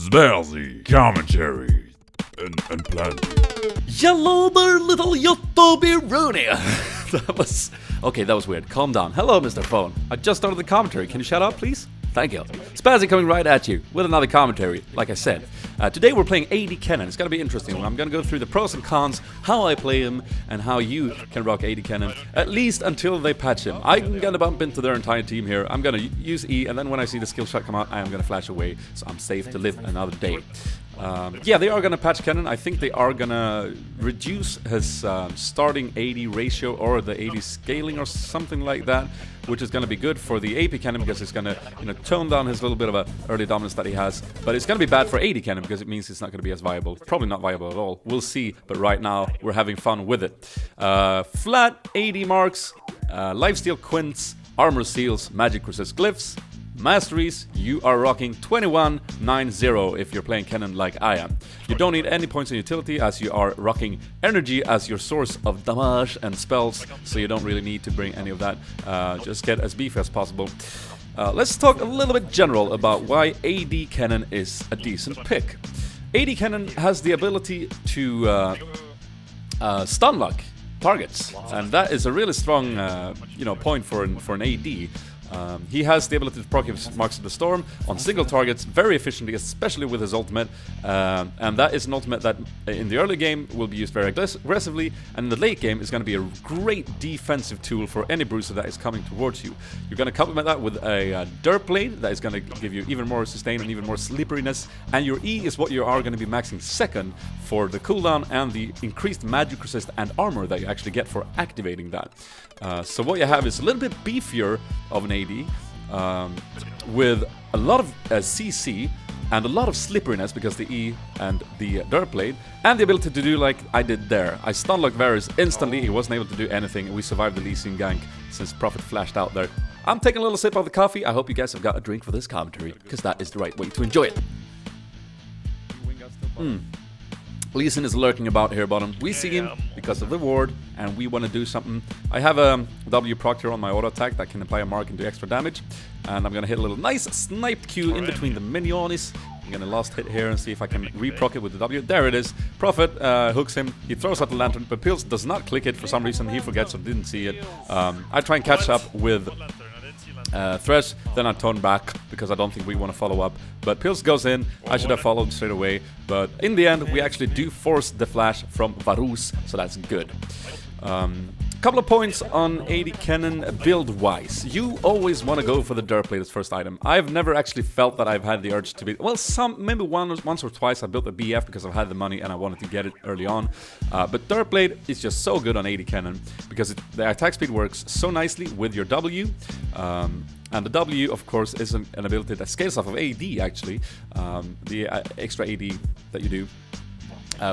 Spelzy commentary and plenty. Hello there, little Yotobi-Rooney. That was weird. Calm down. Hello, Mr. Phone. I just started the commentary. Can you shut up, please? Thank you. Spazzy coming right at you with another commentary, like I said. Today we're playing AD Kennen. It's going to be interesting. I'm going to go through the pros and cons, how I play him, and how you can rock AD Kennen, at least until they patch him. I'm going to bump into their entire team here. I'm going to use E, and then when I see the skill shot come out, I am going to flash away, so I'm safe to live another day. Yeah, they are going to patch Kennen. I think they are going to reduce his starting AD ratio or the AD scaling or something like that, which is going to be good for the AP Kennen because it's going to tone down his little bit of a early dominance that he has. But it's going to be bad for AD Kennen because it means it's not going to be as viable. Probably not viable at all. We'll see. But right now, we're having fun with it. Flat AD marks, lifesteal quints, armor seals, magic resist glyphs. Masteries, you are rocking 2190 if you're playing Kennen like I am. You don't need any points in utility as you are rocking energy as your source of damage and spells, so you don't really need to bring any of that. Just get as beefy as possible. Let's talk a little bit general about why AD Kennen is a decent pick. AD Kennen has the ability to stun lock targets, and that is a really strong point for an AD. He has the ability to proc his Marks of the Storm on single targets very efficiently, especially with his ultimate. And that is an ultimate that in the early game will be used very aggressively, and in the late game is going to be a great defensive tool for any bruiser that is coming towards you. You're going to complement that with a Dirt Blade that is going to give you even more sustain and even more slipperiness, and your E is what you are going to be maxing second for the cooldown and the increased magic resist and armor that you actually get for activating that. So what you have is a little bit beefier of an AD with a lot of CC and a lot of slipperiness because the E and the Dirt Blade, and the ability to do like I did there. I stun-locked Varus instantly, he wasn't able to do anything, and we survived the Lee Sin gank since Prophet flashed out there. I'm taking a little sip of the coffee. I hope you guys have got a drink for this commentary, because that is the right way to enjoy it. Lee Sin is lurking about here bottom. We see him because of the ward, and we want to do something. I have a W proc here on my auto attack that can apply a mark and do extra damage, and I'm gonna hit a little nice sniped Q in between the minions. I'm gonna last hit here and see if I can re-proc it with the W. There it is. Prophet hooks him. He throws out the lantern, but Pills does not click it for some reason. He forgets or didn't see it. I try and catch up with Thresh, then I turn back because I don't think we want to follow up. But Pills goes in, I should have followed straight away. But in the end, we actually do force the flash from Varus, so that's good. Couple of points on AD Kennen build-wise. You always want to go for the Dirt Blade as first item. I've never actually felt that I've had the urge to be... Well, maybe once or twice I built a BF because I've had the money and I wanted to get it early on. But Dirt Blade is just so good on AD Kennen because the attack speed works so nicely with your W. And the W, of course, is an ability that scales off of AD, actually. The extra AD that you do.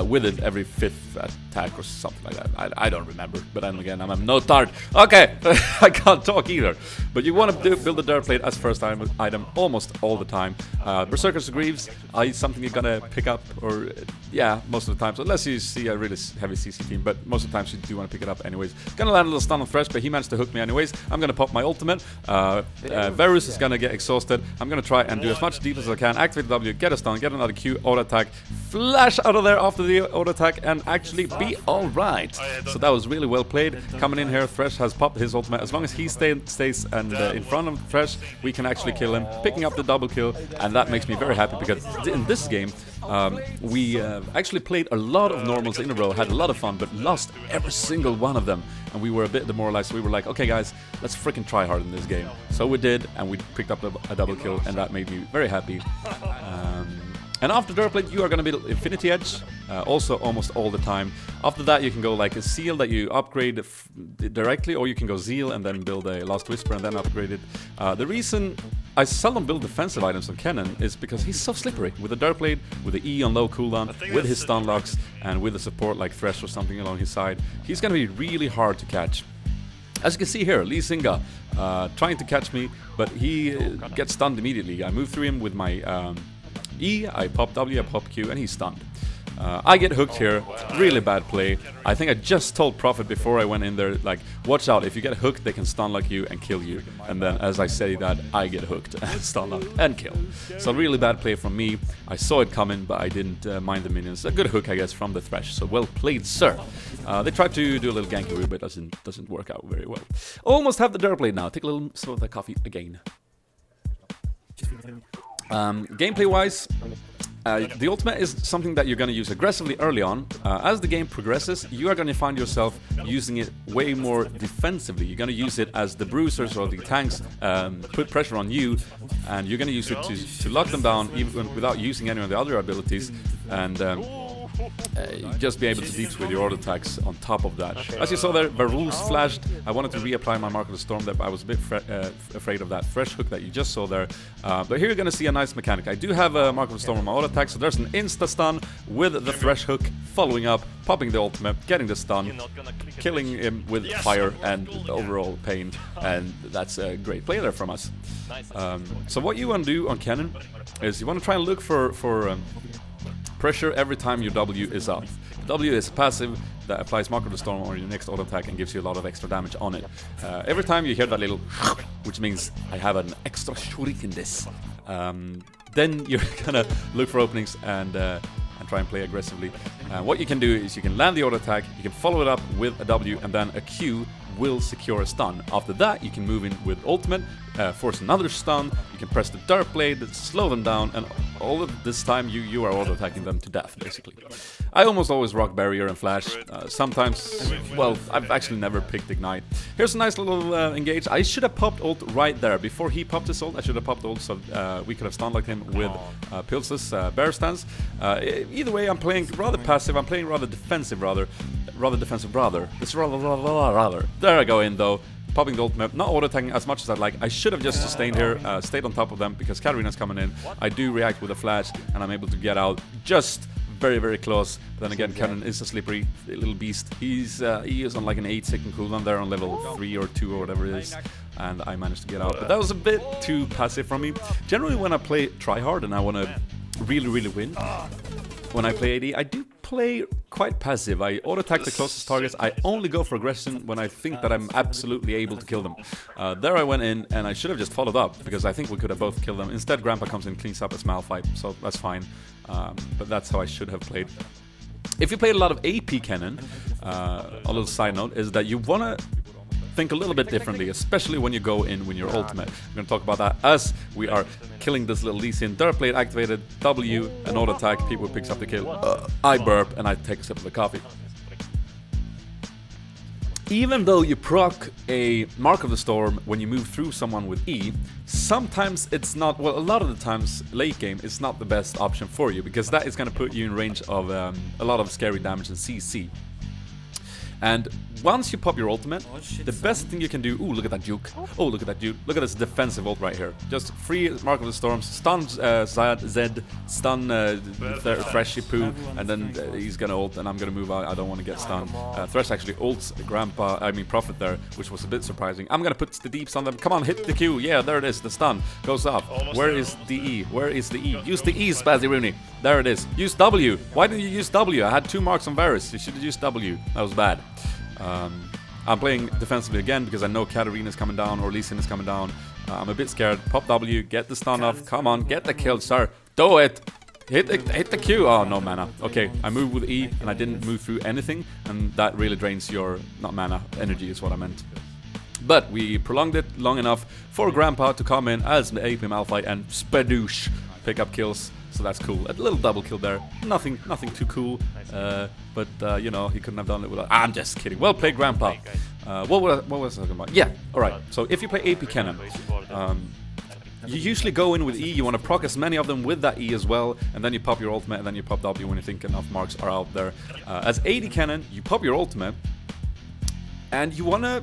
With it every 5th attack or something like that. I don't remember, but then again, I'm no tart. Okay, I can't talk either. But you want to build the Dirt Blade as first item almost all the time. Berserker's Greaves is something you're gonna pick up, or yeah, most of the time. So unless you see a really heavy CC team, but most of the times you do want to pick it up anyways. Gonna land a little stun on Thresh, but he managed to hook me anyways. I'm gonna pop my ultimate. Varus is gonna get exhausted. I'm gonna try and do as much defense as I can. Activate the W, get a stun, get another Q, auto attack, flash out of there after the auto attack, and actually be alright. So that was really well played. Coming in here, Thresh has popped his ultimate. As long as he stays and in front of Thresh, we can actually kill him, picking up the double kill, and that makes me very happy because in this game we actually played a lot of normals in a row, had a lot of fun, but lost every single one of them, and we were a bit demoralized. So we were like, okay guys, let's freaking try hard in this game. So we did, and we picked up a double kill, and that made me very happy. And after Dirt Blade, you are going to build Infinity Edge, also almost all the time. After that, you can go like a Seal that you upgrade directly, or you can go Zeal and then build a Last Whisper and then upgrade it. The reason I seldom build defensive items on Kennen is because he's so slippery. With the Dirt Blade, with the E on low cooldown, with his stun locks, and with the support like Thresh or something along his side, he's going to be really hard to catch. As you can see here, Lee Sin trying to catch me, but he gets stunned immediately. I move through him with my... E, I pop W, I pop Q, and he's stunned. I get hooked here, really bad play. I think I just told Prophet before I went in there, like, watch out, if you get hooked, they can stun lock you and kill you. And then as I say that, I get hooked and stun locked and kill. So really bad play from me. I saw it coming, but I didn't mind the minions. A good hook, I guess, from the Thresh, so well played, sir. They tried to do a little ganky route, but doesn't work out very well. Almost have the Dirt Blade now. Take a little sip of that coffee again. Gameplay-wise, the ultimate is something that you're going to use aggressively early on. As the game progresses, you are going to find yourself using it way more defensively. You're going to use it as the bruisers or the tanks put pressure on you, and you're going to use it to lock them down even without using any of the other abilities, and just be able to deep with your auto attacks on top of that. As you saw there, Varul's flashed. I wanted to reapply my Mark of the Storm there, but I was a bit afraid of that fresh hook that you just saw there. But here you're going to see a nice mechanic. I do have a Mark of the Storm on my auto attack, so there's an insta-stun with the fresh hook, following up, popping the ultimate, getting the stun, killing him with fire and overall pain, and that's a great play there from us. So what you want to do on Kennen is you want to try and look for pressure every time your W is up. W is passive that applies Mark of the Storm on your next auto attack and gives you a lot of extra damage on it. Every time you hear that little which means I have an extra shuriken in this, then you're gonna look for openings and try and play aggressively. What you can do is you can land the auto attack, you can follow it up with a W, and then a Q will secure a stun. After that, you can move in with ultimate, force another stun, you can press the Dirt Blade, slow them down, and all of this time you are auto-attacking them to death, basically. I almost always rock Barrier and Flash. Sometimes, well, I've actually never picked Ignite. Here's a nice little engage. I should have popped ult right there. Before he popped his ult, I should have popped ult so we could have stun locked him with Pilz's bear stance. Either way, I'm playing rather passive. I'm playing rather defensive, rather. It's rather. There I go in, though. Popping the ultimate, not auto-attacking as much as I'd like. I should have just sustained here, stayed on top of them, because Katarina's coming in. I do react with a flash, and I'm able to get out just very, very close. But then again, Kennen is a slippery little beast. He is on like an 8-second cooldown there on level 3 or 2 or whatever it is. And I managed to get out. But that was a bit too passive from me. Generally, when I play tryhard and I want to really, really win, when I play AD, I do play quite passive. I auto-attack the closest targets. I only go for aggression when I think that I'm absolutely able to kill them. There I went in, and I should have just followed up, because I think we could have both killed them. Instead, Grandpa comes in, cleans up a Malphite, so that's fine. But that's how I should have played. If you played a lot of AP Kennen, a little side note is that you want to think a little bit differently, especially when you go in with your ultimate. We're going to talk about that as we are killing this little Lee Sin. Dirt Blade activated, W, an auto attack, people picks up the kill. I burp, and I take a sip of the coffee. Even though you proc a Mark of the Storm when you move through someone with E, sometimes it's not, well, a lot of the times late game it's not the best option for you, because that is going to put you in range of a lot of scary damage and CC. And once you pop your ultimate, the best thing you can do... Ooh, look at that juke. Oh, look at that juke. Look at this defensive ult right here. Just free Mark of the Storms, stun Zed, stun Threshy Poo, and then he's gonna ult, and I'm gonna move out. I don't want to get stunned. Thresh actually ults Prophet there, which was a bit surprising. I'm gonna put the deeps on them. Come on, hit the Q. Yeah, there it is. The stun goes off. Where is the E? Where is the E? Use the E, Spazzy Rooney. There it is. Use W. Why didn't you use W? I had 2 marks on Varus. You should have used W. That was bad. I'm playing defensively again because I know Katarina's coming down or Lee Sin is coming down. I'm a bit scared. Pop W, get the stun off. Come on, get the kill, sir. Do it. Hit the Q. Oh, no mana. Okay, I moved with E and I didn't move through anything, and that really drains your, not mana, energy is what I meant. But we prolonged it long enough for Grandpa to come in as the AP Malphite and spadoosh, pick up kills. So that's cool. A little double kill there. Nothing too cool. But you know, he couldn't have done it without... I'm just kidding. Well played, Grandpa. What was I talking about? Yeah, alright. So if you play AP Kennen, you usually go in with E. You want to proc as many of them with that E as well. And then you pop your ultimate, and then you pop W when you think enough marks are out there. As AD Kennen, you pop your ultimate, and you want to...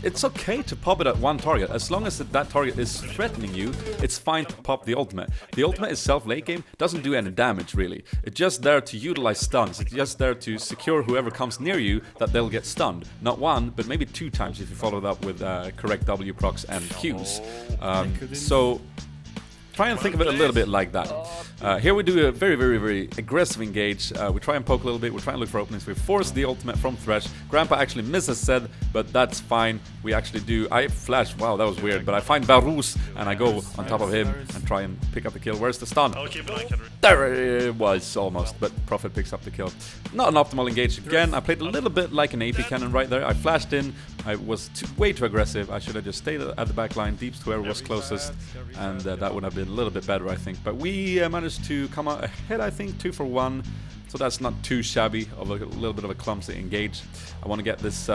it's okay to pop it at one target. As long as that target is threatening you, it's fine to pop the ultimate. The ultimate itself late game doesn't do any damage really. It's just there to utilize stuns. It's just there to secure whoever comes near you that they'll get stunned. Not 1, but maybe 2 times if you follow it up with correct W procs and Qs. So Try and think of it a little bit like that. Here we do a very aggressive engage. We try and poke a little bit, we try and look for openings. We force the ultimate from Thresh. Grandpa actually misses Zed, but that's fine. We actually do... I flash, wow, that was weird, but I find Varus and I go on top of him and try and pick up the kill. Where's the stun? There it was, almost, but Prophet picks up the kill. Not an optimal engage again. I played a little bit like an AP Kennen right there. I flashed in, I was way too aggressive. I should have just stayed at the back line, deeps to whoever was closest, and that would have been a little bit better, I think. But we managed to come out ahead, I think, 2 for 1. So that's not too shabby of a little bit of a clumsy engage. I want to get this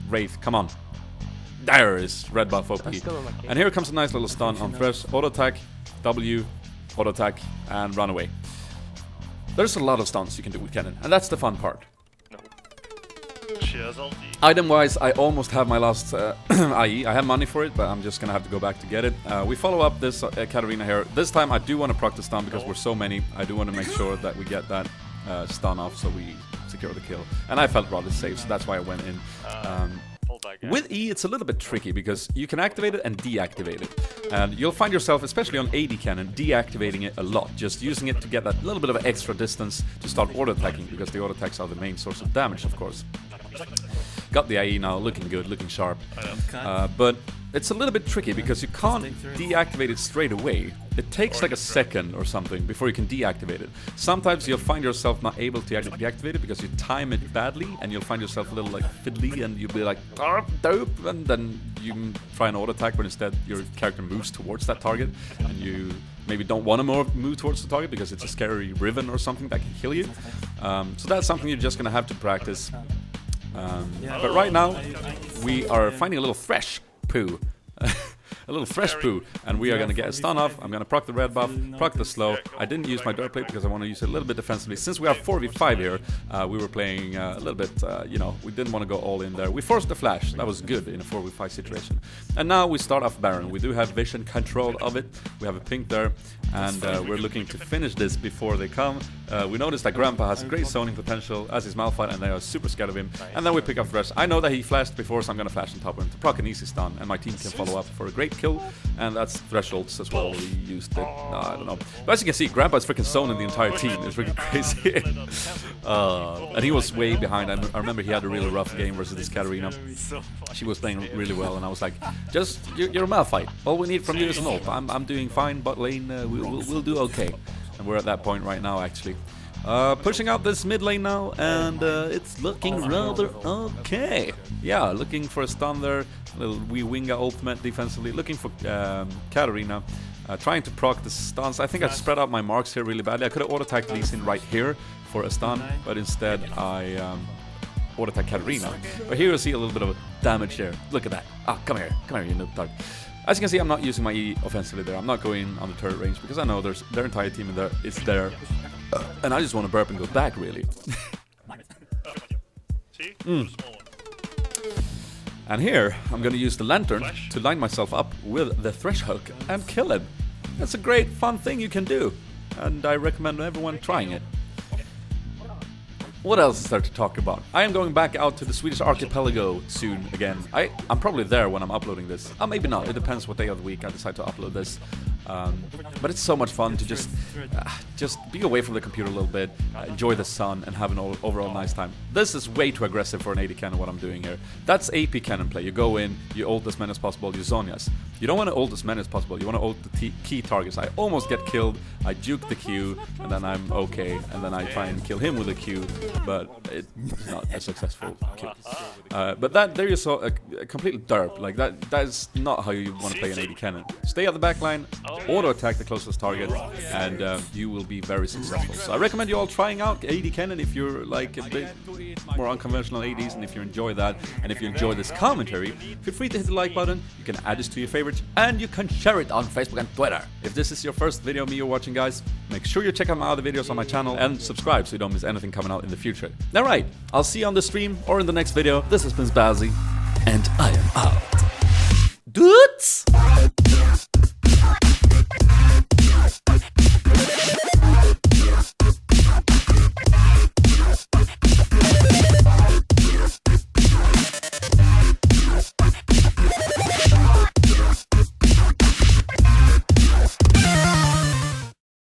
Wraith. Come on. There is red buff OP. And here comes a nice little stun on Thresh. Auto attack, W, auto attack, and run away. There's a lot of stuns you can do with Kennen, and that's the fun part. Item wise, I almost have my last IE. I have money for it, but I'm just gonna have to go back to get it. We follow up this Katarina here. This time I do want to proc the stun because we're so many. I do want to make sure that we get that stun off so we secure the kill. And I felt rather safe, so that's why I went in. With E, it's a little bit tricky because you can activate it and deactivate it. And you'll find yourself, especially on AD Kennen, deactivating it a lot. Just using it to get that little bit of extra distance to start auto-attacking, because the auto-attacks are the main source of damage, of course. Got the IE now, looking good, looking sharp. But it's a little bit tricky because you can't deactivate it straight away. It takes like a second or something before you can deactivate it. Sometimes you'll find yourself not able to deactivate it because you time it badly, and you'll find yourself a little like fiddly, and you'll be like dope, and then you try an auto attack, but instead your character moves towards that target, and you maybe don't want to move towards the target because it's a scary Riven or something that can kill you. So that's something you're just gonna have to practice. But right now we are finding a little Thresh poo. A little fresh poo, and we are going to get a stun off. I'm going to proc the red buff, proc the slow. I didn't use my dirt plate because I want to use it a little bit defensively. Since we are 4v5 here, we were playing a little bit, you know, we didn't want to go all in there. We forced the flash. That was good in a 4v5 situation. And now we start off Baron. We do have vision control of it. We have a pink there, and we're looking to finish this before they come. We noticed that Grandpa has great zoning potential as his Malphite, and they are super scared of him. And then we pick up Thresh. I know that he flashed before, so I'm going to flash on top of him to proc an easy stun, and my team can follow up for a great kill. And that's Thresholds as well. We used it. No, I don't know. But as you can see, Grandpa's freaking zoning the entire team. It's freaking crazy. And he was way behind. I remember he had a really rough game versus this Katarina. She was playing really well, and I was like, just, you're a Malphite. All we need from you is an ult. I'm doing fine, bot lane, we'll do okay. And we're at that point right now, actually. Pushing out this mid lane now, and it's looking rather okay. Yeah, looking for a stun there. A little wee Winga ultimate defensively. Looking for Katarina. Trying to proc the stuns. I think I spread out my marks here really badly. I could have auto-attacked Lee Sin right here for a stun, but instead I auto-attacked Katarina. But here you see a little bit of damage there. Look at that. Ah, come here, you noob tart. As you can see, I'm not using my E offensively there. I'm not going on the turret range because I know their entire team in there is there. And I just want to burp and go back, really. And here, I'm going to use the lantern to line myself up with the Thresh hook and kill him. That's a great, fun thing you can do. And I recommend everyone trying it. What else is there to talk about? I am going back out to the Swedish archipelago soon again. I'm probably there when I'm uploading this. Maybe not, it depends what day of the week I decide to upload this. But it's so much fun to just be away from the computer a little bit, enjoy the sun, and have an overall nice time. This is way too aggressive for an AD Kennen, what I'm doing here. That's AP Kennen play. You go in, you ult as many as possible, you Zhonya's. You don't want to ult as many as possible, you want to ult the key targets. I almost get killed, I juke the Q, and then I'm okay, and then I try and kill him with a Q, but it's not a successful kill. But there you saw a complete derp. Like that is not how you want to play an AD Kennen. Stay at the back line, auto-attack the closest target, and you will be very successful. So I recommend you all trying out AD Kennen if you're like a bit more unconventional ADs, and if you enjoy that, and if you enjoy this commentary, feel free to hit the like button, you can add this to your favorites, and you can share it on Facebook and Twitter. If this is your first video of me you're watching, guys, make sure you check out my other videos on my channel, and subscribe so you don't miss anything coming out in the future. Alright, I'll see you on the stream or in the next video. This has been Spazzy, and I am out. Dudes!